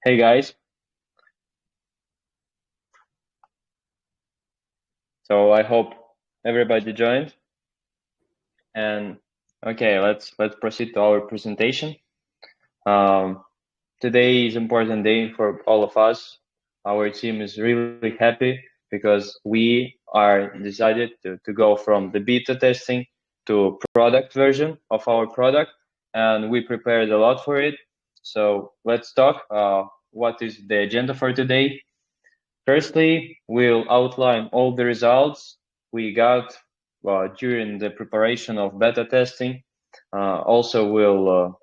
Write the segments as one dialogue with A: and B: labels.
A: Hey guys, so I hope everybody joined. And okay, let's proceed to our presentation. Um, Today is important day for all of us. Our team is really happy because we are decided to go from the beta testing to product version of our product, and we prepared a lot for it. So let's talk. What is the agenda for today? Firstly, we'll outline all the results we got during the preparation of beta testing. Also, we'll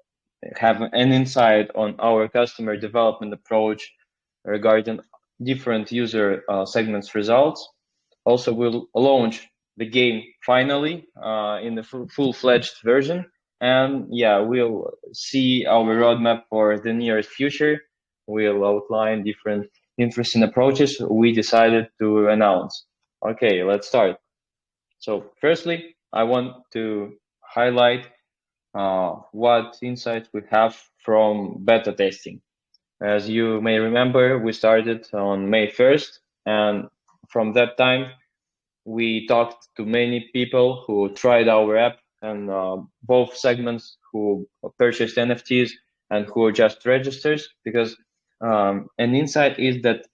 A: have an insight on our customer development approach regarding different user segments results. Also, we'll launch the game finally in the full-fledged version. And yeah, we'll see our roadmap for the nearest future. We'll outline different interesting approaches we decided to announce. Okay, let's start. So firstly, I want to highlight what insights we have from beta testing. As you may remember, we started on May 1st, and from that time, we talked to many people who tried our app and both segments who purchased NFTs and who just registers, because an insight is that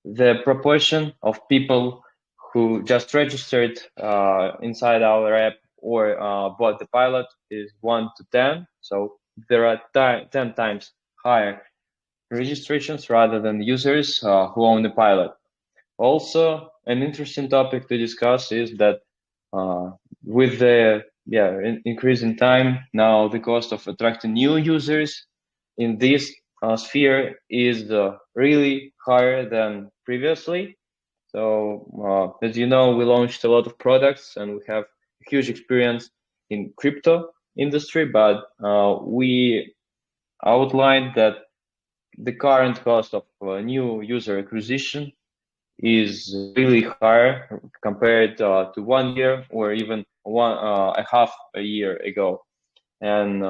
A: the proportion of people who just registered inside our app or bought the pilot is 1 to 10. So there are 10 times higher registrations rather than users who own the pilot. Also, an interesting topic to discuss is that with the increase in time, now the cost of attracting new users in this sphere is really higher than previously. So, as you know, we launched a lot of products and we have huge experience in crypto industry, but we outlined that the current cost of new user acquisition is really higher compared to 1 year or even one a half a year ago. And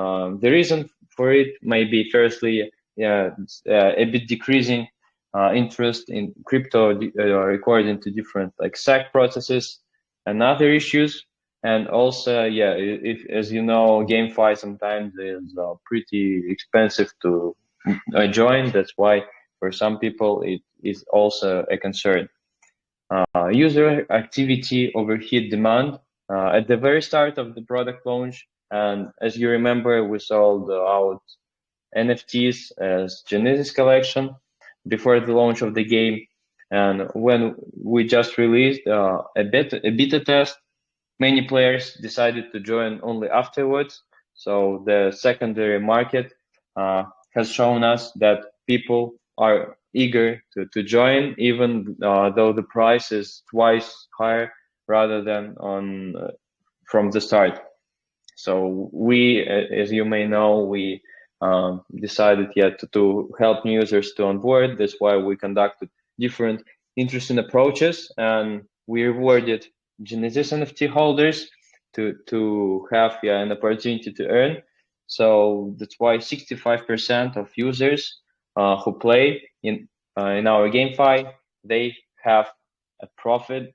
A: the reason for it may be firstly, a bit decreasing interest in crypto according to different like SEC processes and other issues. And also, if as you know, GameFi sometimes is pretty expensive to join. That's why for some people it is also a concern. User activity overheat demand at the very start of the product launch. And as you remember, we sold out NFTs as Genesis collection before the launch of the game. And when we just released a beta test, many players decided to join only afterwards. So the secondary market has shown us that people are eager to join, even though the price is twice higher rather than on from the start. So we, as you may know, we decided to help new users to onboard. That's why we conducted different interesting approaches, and we rewarded Genesis NFT holders to have an opportunity to earn. So that's why 65% of users who play in our GameFi, they have a profit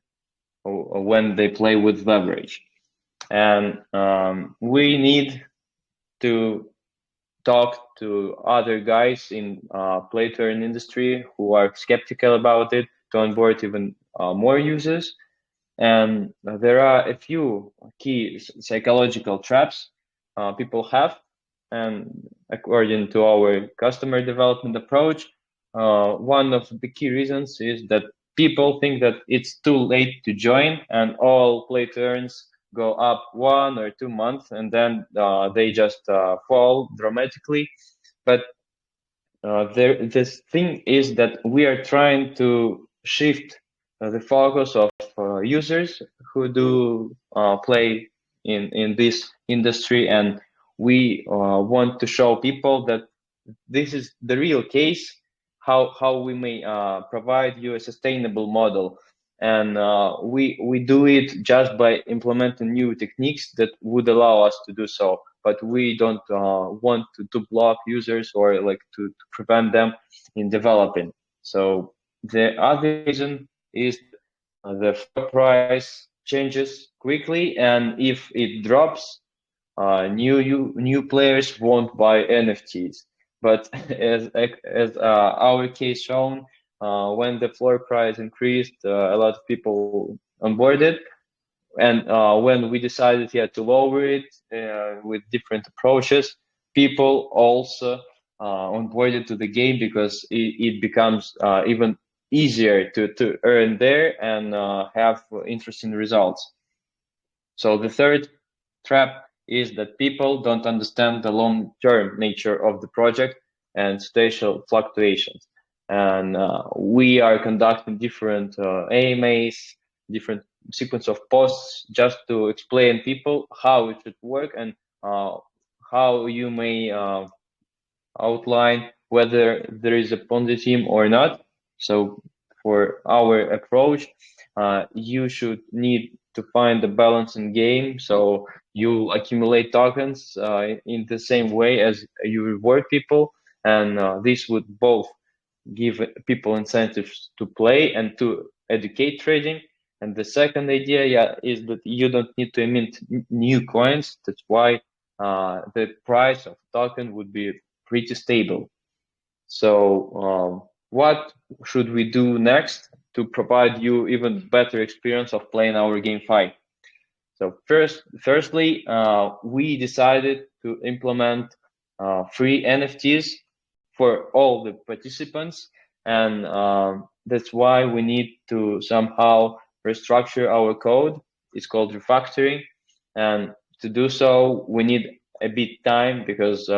A: when they play with leverage. And we need to talk to other guys in play to earn industry who are skeptical about it to onboard even more users. And there are a few key psychological traps people have. And according to our customer development approach, one of the key reasons is that people think that it's too late to join and all play to earns go up 1 or 2 months and then they just fall dramatically. But this thing is that we are trying to shift the focus of users who do play in this industry, and we want to show people that this is the real case, how we may provide you a sustainable model. And we do it just by implementing new techniques that would allow us to do so. but we don't want to block users or like to prevent them in developing. So the other reason is that the floor price changes quickly, and if it drops, new players won't buy NFTs. But as our case shown, when the floor price increased, a lot of people onboarded, and when we decided to lower it with different approaches, people also onboarded to the game because it becomes even easier to earn there and have interesting results. So the third trap is that people don't understand the long-term nature of the project and spatial fluctuations. And we are conducting different AMAs, different sequence of posts just to explain people how it should work and how you may outline whether there is a Ponzi scheme or not. So for our approach, you should need to find a balance in game. So you accumulate tokens in the same way as you reward people, and this would both give people incentives to play and to educate trading. And the second idea, is that you don't need to mint new coins. That's why the price of token would be pretty stable. So what should we do next to provide you even better experience of playing our GameFi? So firstly, we decided to implement free NFTs for all the participants, and that's why we need to somehow restructure our code. It's called refactoring, and to do so, we need a bit time because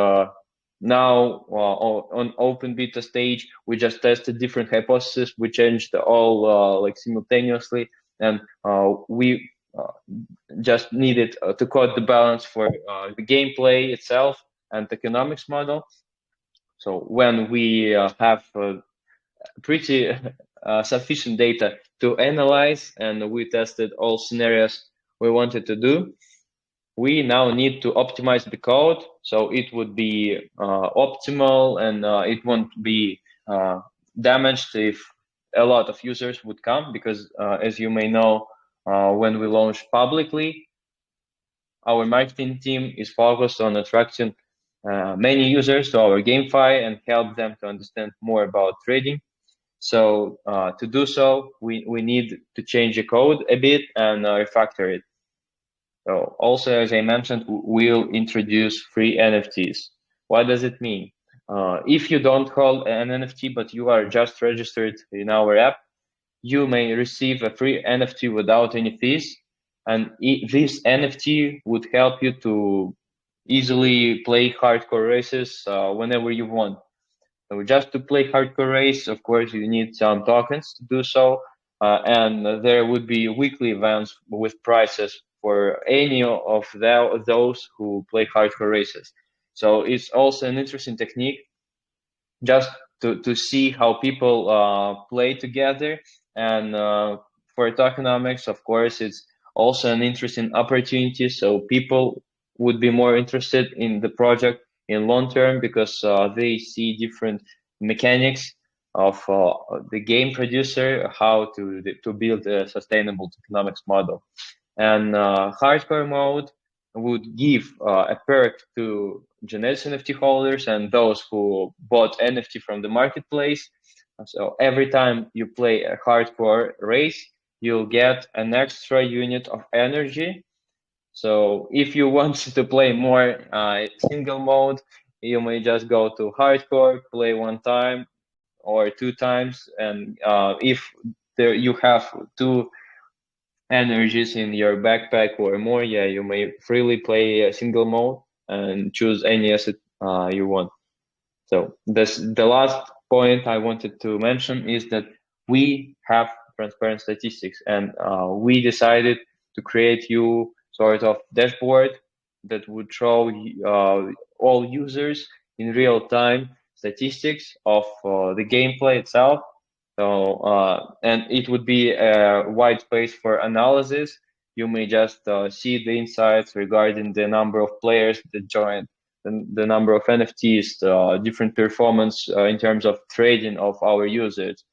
A: now on open beta stage, we just tested different hypotheses. We changed all like simultaneously, and we just needed to code the balance for the gameplay itself and the economics model. So when we have pretty sufficient data to analyze and we tested all scenarios we wanted to do, we now need to optimize the code so it would be optimal and it won't be damaged if a lot of users would come, because as you may know, when we launch publicly, our marketing team is focused on attracting many users to our GameFi and help them to understand more about trading. So to do so, we need to change the code a bit and refactor it. So also, as I mentioned, we'll introduce free NFTs. What does it mean? If you don't hold an NFT, but you are just registered in our app, you may receive a free NFT without any fees. And this NFT would help you to easily play hardcore races whenever you want. So just to play hardcore race, of course, you need some tokens to do so. And there would be weekly events with prizes for any of those who play hardcore races. So it's also an interesting technique just to see how people play together. And for tokenomics, of course, it's also an interesting opportunity. So people would be more interested in the project in long term because they see different mechanics of the game producer, how to build a sustainable tokenomics model. And hardcore mode would give a perk to Genesis NFT holders and those who bought NFT from the marketplace. So every time you play a hardcore race, you'll get an extra unit of energy. So if you want to play more single mode, you may just go to hardcore, play one time or two times, and if you have two energies in your backpack or more, you may freely play a single mode and choose any asset you want. So the last point I wanted to mention is that we have transparent statistics, and we decided to create you sort of dashboard that would show all users in real time statistics of the gameplay itself. So and it would be a wide space for analysis, you may just see the insights regarding the number of players that joined, the number of NFTs, different performance in terms of trading of our users,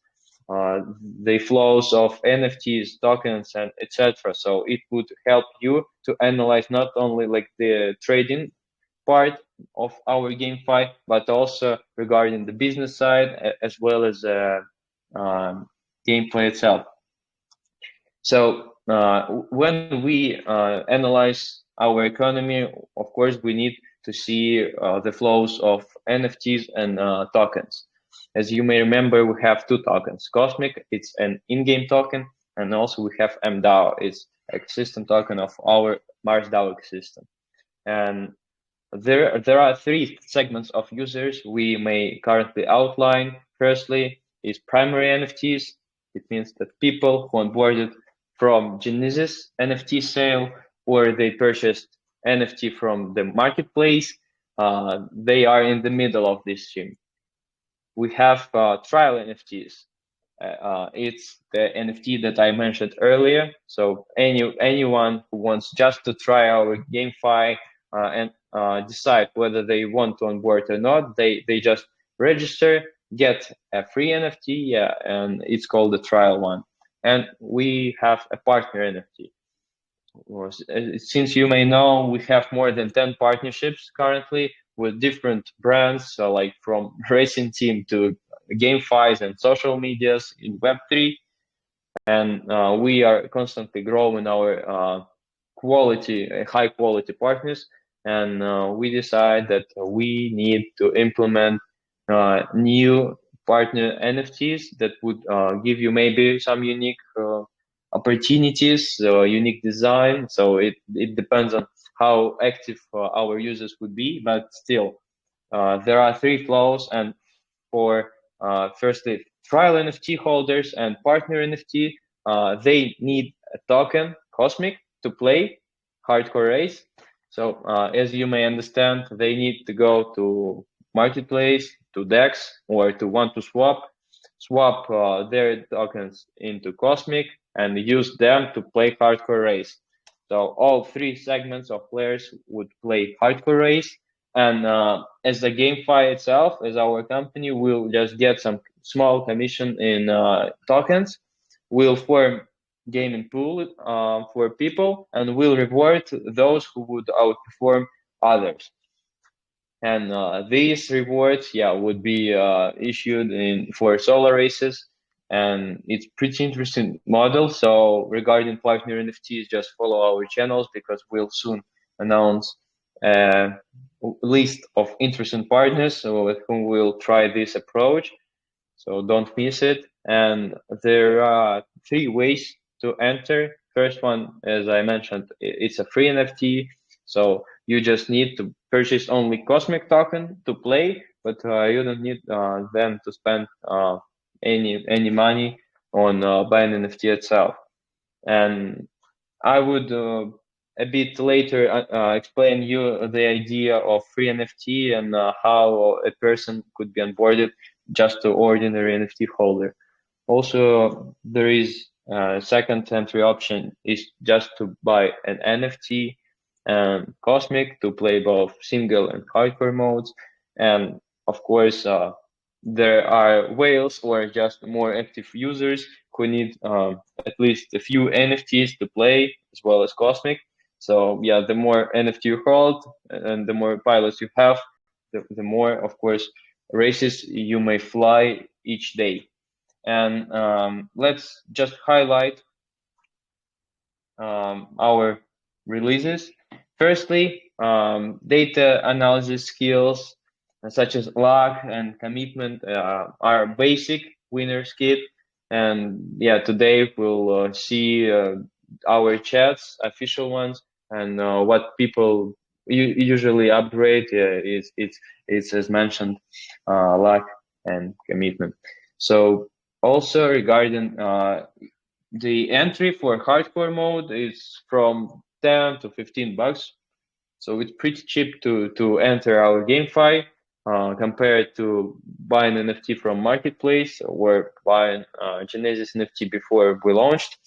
A: the flows of NFTs, tokens, and etc. So it would help you to analyze not only like the trading part of our GameFi, but also regarding the business side as well as gameplay itself. So when we analyze our economy, of course, we need to see the flows of NFTs and tokens. As you may remember, we have two tokens. Cosmic, it's an in-game token, and also we have MDAO, it's ecosystem token of our Mars DAO ecosystem. And there are three segments of users we may currently outline. Firstly is primary NFTs. It means that people who onboarded from Genesis NFT sale or they purchased NFT from the marketplace, they are in the middle of this stream. We have trial NFTs. It's the NFT that I mentioned earlier. So anyone who wants just to try our GameFi and decide whether they want to onboard or not, they just register, get a free NFT, yeah, and it's called the trial one. And we have a partner NFT. Since you may know, we have more than 10 partnerships currently with different brands, so like from racing team to GameFis and social medias in Web3. And we are constantly growing our high quality partners. And we decide that we need to implement new partner NFTs that would give you maybe some unique opportunities, unique design. So it depends on how active our users would be, but still, there are three flows. And for firstly, trial NFT holders and partner NFT, they need a token, Cosmic, to play hardcore race. So as you may understand, they need to go to marketplace, to DEX, or to want to swap their tokens into Cosmic and use them to play hardcore race. So all three segments of players would play hardcore race. And as the GameFi itself, as our company, will just get some small commission in tokens. We'll form gaming pool for people, and we'll reward those who would outperform others. And these rewards, yeah, would be issued for solo races, and it's pretty interesting model. So regarding partner NFTs, just follow our channels because we'll soon announce a list of interesting partners with whom we'll try this approach. So don't miss it. And there are three ways to enter. First one, as I mentioned, it's a free NFT. So you just need to purchase only Cosmic token to play, but you don't need then to spend any money on buying NFT itself. And I would a bit later explain you the idea of free NFT and how a person could be onboarded just to ordinary NFT holder. Also, there is a second entry option is just to buy an NFT and Cosmic to play both single and hardcore modes. And of course, there are whales or just more active users who need at least a few NFTs to play as well as Cosmic. So yeah, the more NFT you hold and the more pilots you have, the more, of course, races you may fly each day. And let's just highlight our releases. Firstly, data analysis skills such as luck and commitment are basic winner's kit. And yeah, today we'll see our chats, official ones, and what people usually upgrade it's as mentioned, luck and commitment. So also regarding the entry for hardcore mode is from 10 to 15 bucks. So it's pretty cheap to enter our GameFi compared to buying NFT from marketplace or buying Genesis NFT before we launched.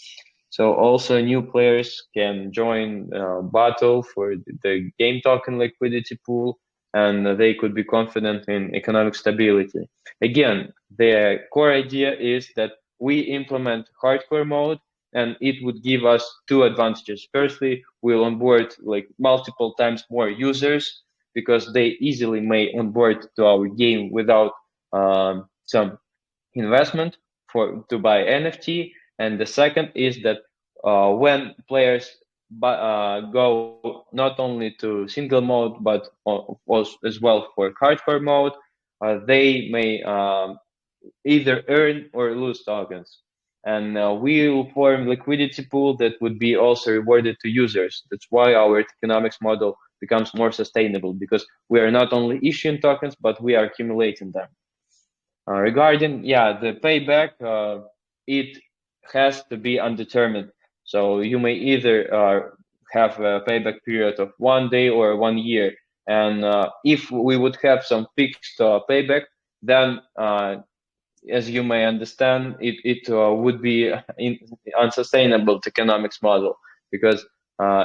A: So also new players can join battle for the game token liquidity pool, and they could be confident in economic stability. Again, the core idea is that we implement hardcore mode, and it would give us two advantages. Firstly, we'll onboard like multiple times more users because they easily may onboard to our game without some investment for to buy NFT. And the second is that when players go not only to single mode but also as well for hardcore mode, they may either earn or lose tokens. And we will form liquidity pool that would be also rewarded to users. That's why our economics model becomes more sustainable because we are not only issuing tokens, but we are accumulating them. Regarding, yeah, the payback, it has to be undetermined. So you may either have a payback period of 1 day or 1 year. And if we would have some fixed payback, then as you may understand, it would be unsustainable economics model because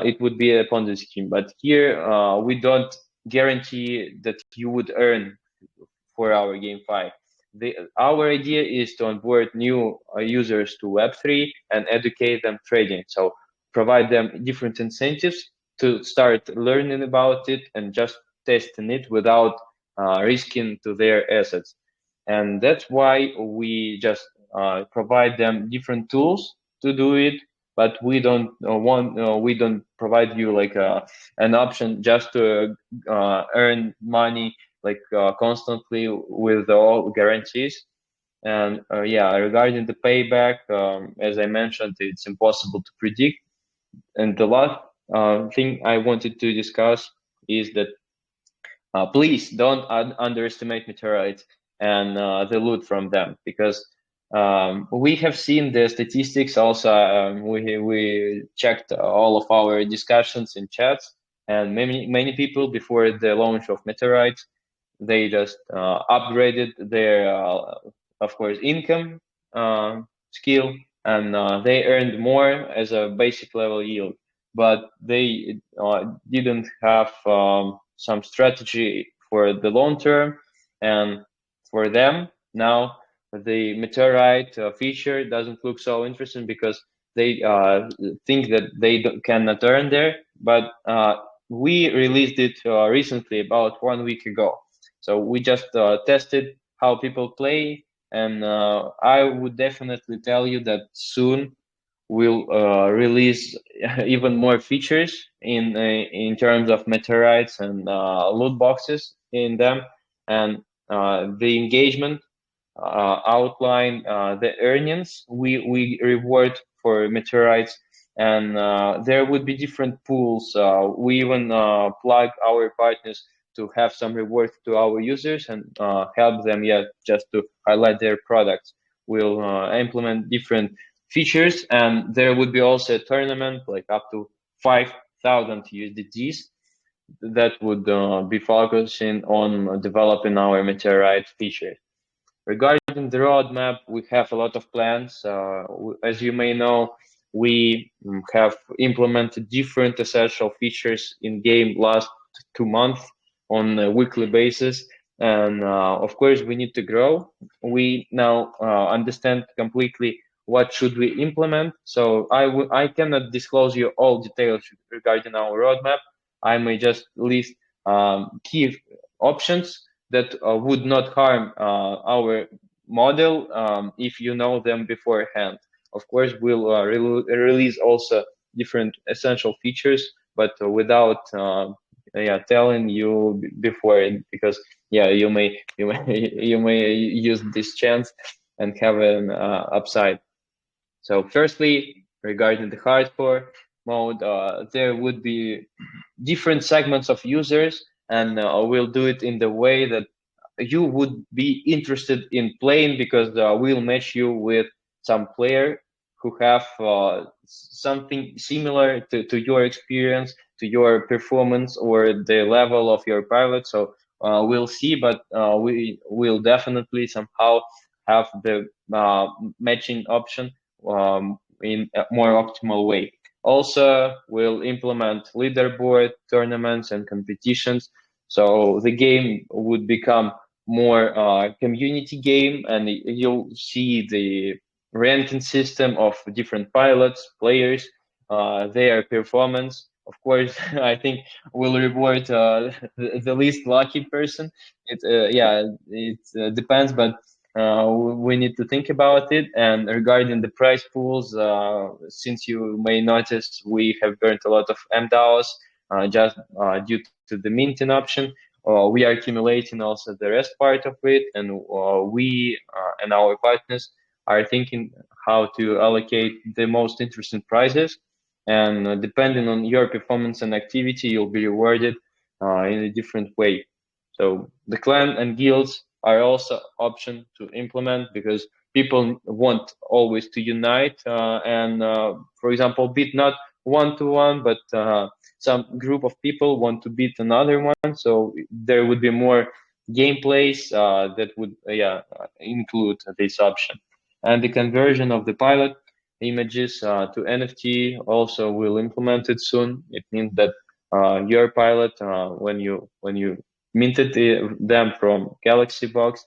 A: it would be a Ponzi scheme. But here we don't guarantee that you would earn for our GameFi. Our idea is to onboard new users to Web3 and educate them trading. So provide them different incentives to start learning about it and just testing it without risking to their assets. And that's why we just provide them different tools to do it, but we don't provide you like an option just to earn money like constantly with all guarantees. And yeah, regarding the payback, as I mentioned, it's impossible to predict. And the last thing I wanted to discuss is that please don't underestimate meteorites and the loot from them because we have seen the statistics. Also, we checked all of our discussions in chats, and many people before the launch of meteorites they just upgraded their, of course, income skill, and they earned more as a basic level yield. But they didn't have some strategy for the long term, and for them now the meteorite feature doesn't look so interesting because they think that they cannot earn there. But we released it recently, about 1 week ago, so we just tested how people play, and I would definitely tell you that soon we'll release even more features in terms of meteorites and loot boxes in them, and the engagement outline the earnings we reward for meteorites, and there would be different pools. We even plug our partners to have some reward to our users and help them, yeah, just to highlight their products. We'll implement different features, and there would be also a tournament like up to 5,000 USDTs that would be focusing on developing our meteorite features. Regarding the roadmap, we have a lot of plans. As you may know, we have implemented different essential features in game last 2 months on a weekly basis. And of course, we need to grow. We now understand completely what should we implement. So I cannot disclose you all details regarding our roadmap. I may just list key options that would not harm our model if you know them beforehand. Of course, we'll release also different essential features, but without yeah, telling you before, because yeah, you may use this chance and have an upside. So firstly, regarding the hardcore mode, there would be different segments of users, and we'll do it in the way that you would be interested in playing, because we'll match you with some player who have something similar to your experience, to your performance, or the level of your pilot. So we'll see, but we will definitely somehow have the matching option in a more optimal way. Also, we'll implement leaderboard tournaments and competitions. So the game would become more community game, and you'll see the ranking system of different pilots, players, their performance. Of course, I think we'll reward the least lucky person. It depends, but we need to think about it. And regarding the prize pools, since you may notice, we have burned a lot of MDAOs just due to the minting option. We are accumulating also the rest part of it, and we and our partners are thinking how to allocate the most interesting prizes. And depending on your performance and activity, you'll be rewarded in a different way. So the clan and guilds are also option to implement because people want always to unite and, for example, beat not one-to-one, but some group of people want to beat another one. So there would be more gameplays that would include this option. And the conversion of the pilot images to NFT also will implement it soon. It means that your pilot, when you minted them from Galaxy Box,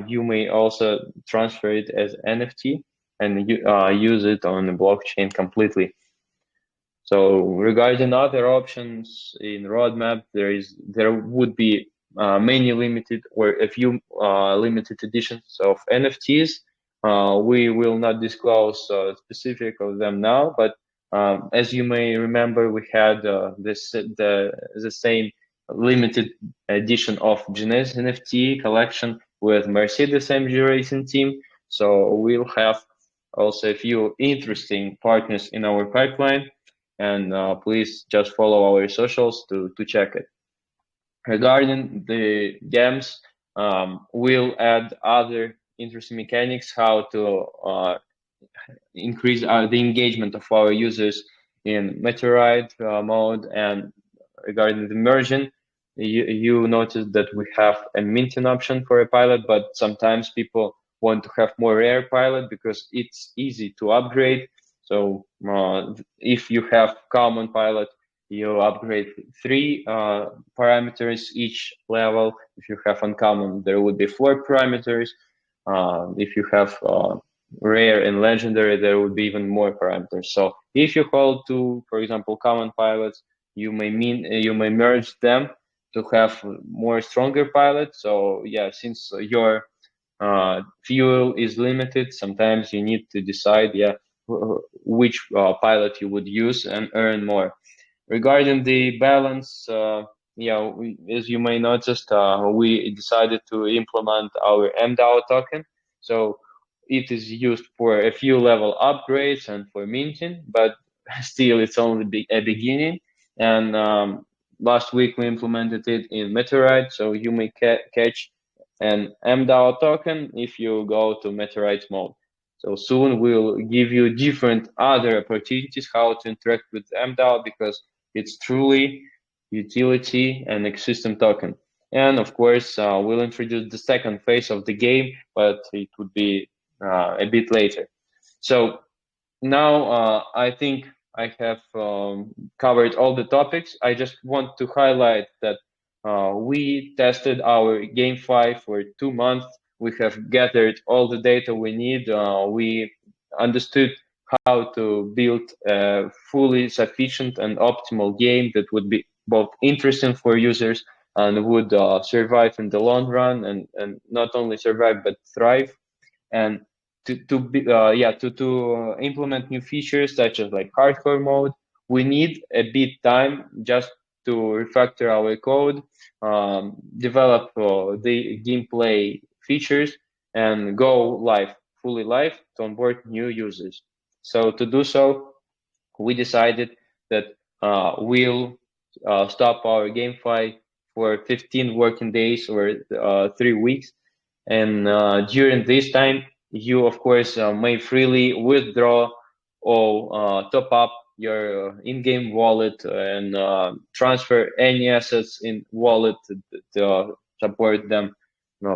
A: you may also transfer it as NFT and use it on the blockchain completely. So regarding other options in roadmap, there would be many limited or a few limited editions of NFTs. We will not disclose specific of them now, but as you may remember, we had the same limited edition of Genesis NFT collection with Mercedes MG Racing Team. So we'll have also a few interesting partners in our pipeline, and please just follow our socials to check it. Regarding the games, we'll add other interesting mechanics how to increase the engagement of our users in Meteorite mode. And regarding the merging, you notice that we have a minting option for a pilot, but sometimes people want to have more rare pilot because it's easy to upgrade. So if you have common pilot, you upgrade 3 parameters each level. If you have uncommon, there would be 4 parameters. If you have rare and legendary, there would be even more parameters. So if you hold 2, for example, common pilots, you may merge them to have more stronger pilots. So yeah, since your fuel is limited, sometimes you need to decide which pilot you would use and earn more. Regarding the balance, as you may notice, we decided to implement our MDAO token. So it is used for a few level upgrades and for minting, but still it's only a beginning. And last week we implemented it in Meteorite, so you may catch an MDAO token if you go to Meteorite mode. So soon we'll give you different other opportunities how to interact with MDAO because it's truly utility and ecosystem token. And of course, we'll introduce the second phase of the game, but it would be a bit later. So now I think I have covered all the topics. I just want to highlight that we tested our GameFi for 2 months. We have gathered all the data we need. We understood how to build a fully sufficient and optimal game that would be both interesting for users and would survive in the long run, and not only survive but thrive. And to implement new features such as like hardcore mode, we need a bit time just to refactor our code, develop the gameplay features, and go live, fully live, to onboard new users. So to do so, we decided that we'll stop our GameFi for 15 working days or 3 weeks. And during this time, you, of course, may freely withdraw or top up your in-game wallet and transfer any assets in wallet to support them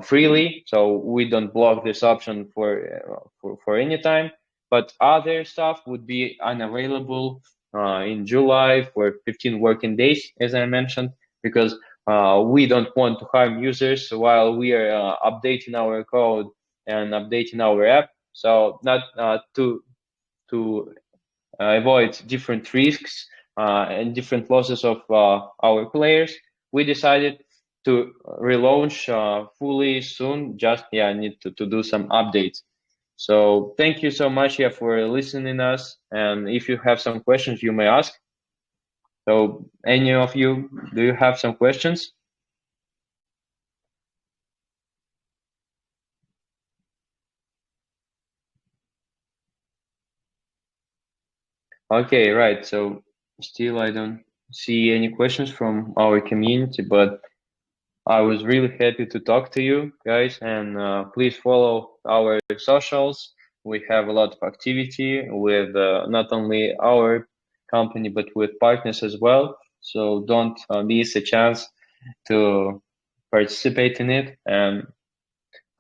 A: freely. So we don't block this option for any time. but other stuff would be unavailable in July for 15 working days, as I mentioned, because we don't want to harm users while we are updating our code and updating our app. So not to avoid different risks and different losses of our players, we decided to relaunch fully soon. Just need to do some updates. So thank you so much, for listening us. And if you have some questions, you may ask. So any of you, do you have some questions? Okay, right. So still I don't see any questions from our community, but I was really happy to talk to you guys, and please follow our socials. We have a lot of activity with not only our company but with partners as well. So don't miss a chance to participate in it. And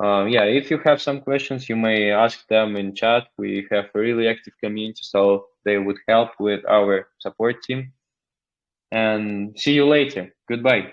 A: if you have some questions, you may ask them in chat. We have a really active community, so they would help with our support team. And see you later. Goodbye.